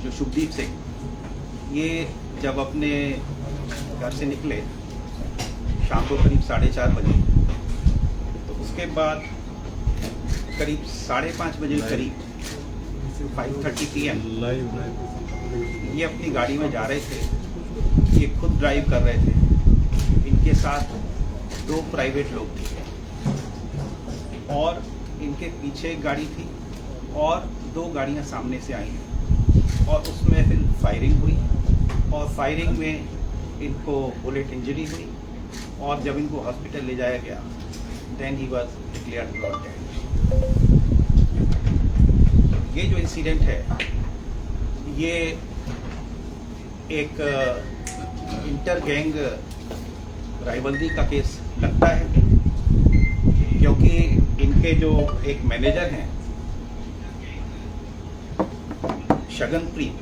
जो शुभदीप सिंह, ये जब अपने घर से निकले शाम को करीब 4:30 बजे, तो उसके बाद करीब 5:30 बजे करीब 5:30 PM ये अपनी गाड़ी में जा रहे थे। ये खुद ड्राइव कर रहे थे। इनके साथ 2 प्राइवेट लोग थे और इनके पीछे एक गाड़ी थी और 2 गाड़ियां सामने से आई और उसमें फिर फायरिंग हुई और फायरिंग में इनको बुलेट इंजरी हुई और जब इनको हॉस्पिटल ले जाया गया then he was declared brought dead. ये जो इंसिडेंट है ये एक इंटर गैंग राइवलरी का केस लगता है, क्योंकि इनके जो एक मैनेजर हैं शगनप्रीत,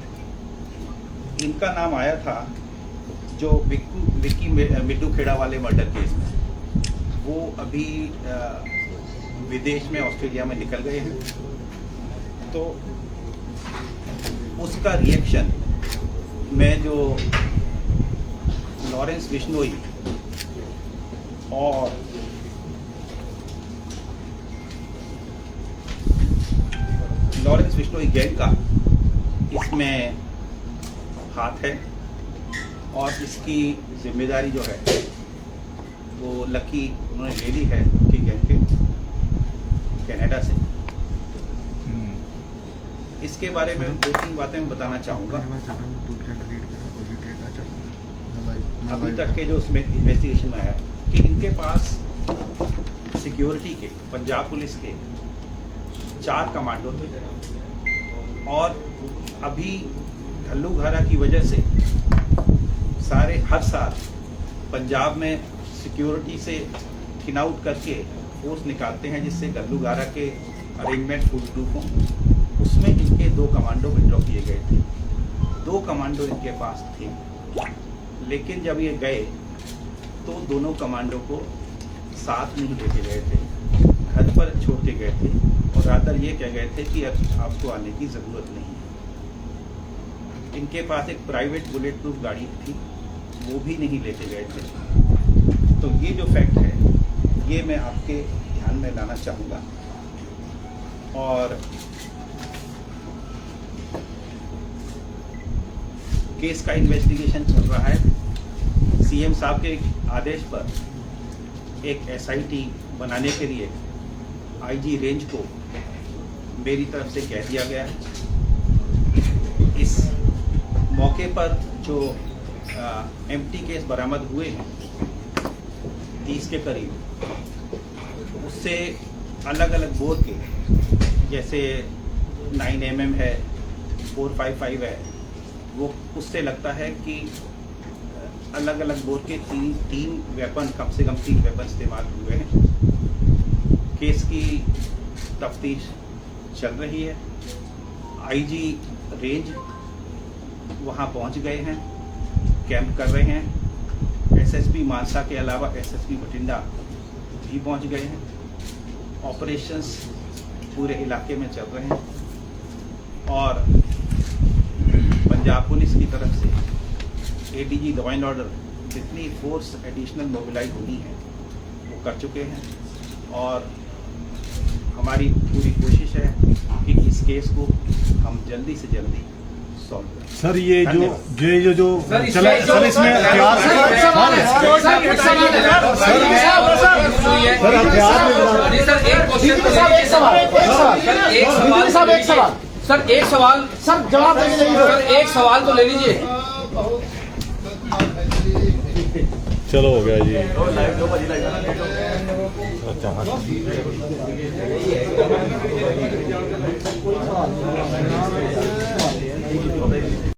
इनका नाम आया था जो विक्की मिड्डू खेड़ा वाले मर्डर केस में। वो अभी विदेश में ऑस्ट्रेलिया में निकल गए हैं, तो उसका रिएक्शन में जो लॉरेंस बिश्नोई और लॉरेंस बिश्नोई गैंग का इसमें हाथ है और इसकी जिम्मेदारी जो है वो लकी उन्होंने ले ली है कि गैंग के कनाडा से। इसके बारे में 2-3 बातें मैं बताना चाहूँगा। अभी तक के जो उसमें इन्वेस्टिगेशन में आया कि इनके पास सिक्योरिटी के, पंजाब पुलिस के 4 कमांडो थे और अभी घल्लूघारा की वजह से हर साल पंजाब में सिक्योरिटी से थिन आउट करके फोर्स निकालते हैं जिससे घल्लूघारा के अरेंजमेंट फुल प्रूफ हों। उसमें इनके 2 कमांडो विड्रॉ किए गए थे। 2 कमांडो इनके पास थे, लेकिन जब ये गए तो दोनों कमांडो को साथ नहीं लेके गए थे, घर पर छोड़ के गए थे और रादर ये कह गए थे कि अब आपको आने की ज़रूरत नहीं है। इनके पास एक प्राइवेट बुलेट प्रूफ गाड़ी थी, वो भी नहीं लेके गए थे। तो ये जो फैक्ट है ये मैं आपके ध्यान में लाना चाहूँगा। और केस का इन्वेस्टिगेशन चल रहा है। सीएम साहब के आदेश पर एक एसआईटी बनाने के लिए आईजी रेंज को मेरी तरफ से कह दिया गया है। इस मौके पर जो एम्प्टी केस बरामद हुए हैं 30 के करीब, उससे अलग अलग बोर के, जैसे 9mm है, 455 है, वो उससे लगता है कि अलग अलग बोर के 3 वेपन, कम से कम 3 वेपन इस्तेमाल हुए हैं। केस की तफ्तीश चल रही है। आईजी रेंज वहाँ पहुँच गए हैं, कैंप कर रहे हैं। एसएसपी मानसा के अलावा एसएसपी बठिंडा भी पहुँच गए हैं। ऑपरेशंस पूरे इलाके में चल रहे हैं और पंजाब पुलिस की तरफ से एडीजी लॉ एंड ऑर्डर जितनी फोर्स एडिशनल मोबिलाइज होनी है वो कर चुके हैं और हमारी पूरी कोशिश है कि इस केस को हम जल्दी से जल्दी सॉल्व करें। सर ये जो चला सर इसमें सर एक सवाल सर जवाब सर एक सवाल तो ले लीजिए। चलो हो गया जी। अच्छा